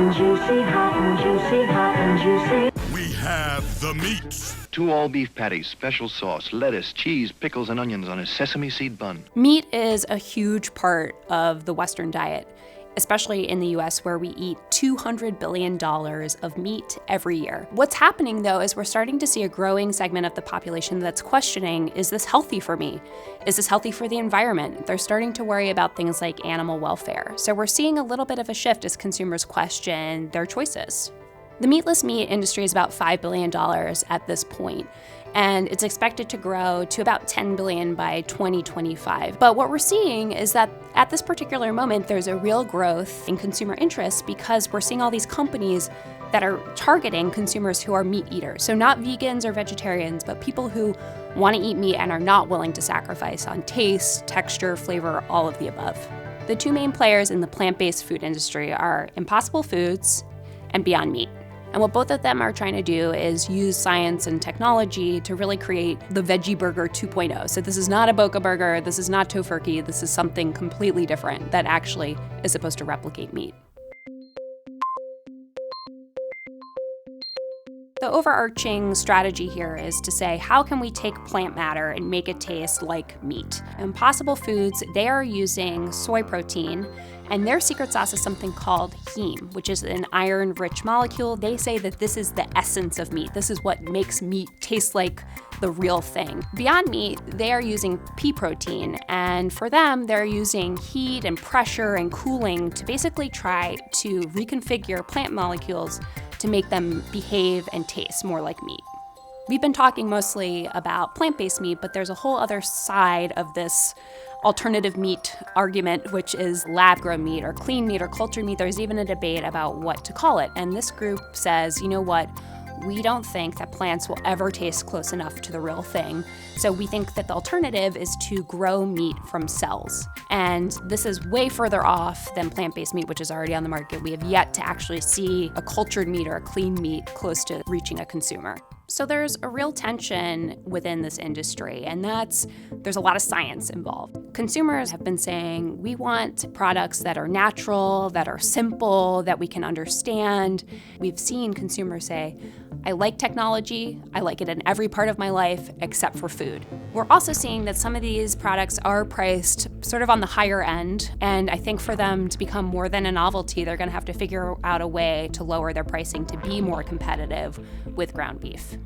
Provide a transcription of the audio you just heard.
and juicy, hot and juicy, hot and juicy. We have the meats. 2 all-beef patties, special sauce, lettuce, cheese, pickles, and onions on a sesame seed bun. Meat is a huge part of the Western diet, especially in the US, where we eat $200 billion of meat every year. What's happening, though, is we're starting to see a growing segment of the population that's questioning, is this healthy for me? Is this healthy for the environment? They're starting to worry about things like animal welfare. So we're seeing a little bit of a shift as consumers question their choices. The meatless meat industry is about $5 billion at this point, and it's expected to grow to about $10 billion by 2025. But what we're seeing is that at this particular moment, there's a real growth in consumer interest because we're seeing all these companies that are targeting consumers who are meat eaters. So not vegans or vegetarians, but people who want to eat meat and are not willing to sacrifice on taste, texture, flavor, all of the above. The 2 main players in the plant-based food industry are Impossible Foods and Beyond Meat. And what both of them are trying to do is use science and technology to really create the Veggie Burger 2.0. So this is not a Boca Burger, this is not Tofurkey, this is something completely different that actually is supposed to replicate meat. The overarching strategy here is to say, how can we take plant matter and make it taste like meat? Impossible Foods, they are using soy protein, and their secret sauce is something called heme, which is an iron-rich molecule. They say that this is the essence of meat. This is what makes meat taste like the real thing. Beyond Meat, they are using pea protein, and for them, they're using heat and pressure and cooling to basically try to reconfigure plant molecules to make them behave and taste more like meat. We've been talking mostly about plant-based meat, but there's a whole other side of this alternative meat argument, which is lab-grown meat or clean meat or cultured meat. There's even a debate about what to call it. And this group says, you know what? We don't think that plants will ever taste close enough to the real thing. So we think that the alternative is to grow meat from cells. And this is way further off than plant-based meat, which is already on the market. We have yet to actually see a cultured meat or a clean meat close to reaching a consumer. So there's a real tension within this industry, and there's a lot of science involved. Consumers have been saying, we want products that are natural, that are simple, that we can understand. We've seen consumers say, I like technology, I like it in every part of my life except for food. We're also seeing that some of these products are priced sort of on the higher end, and I think for them to become more than a novelty, they're gonna have to figure out a way to lower their pricing to be more competitive with ground beef.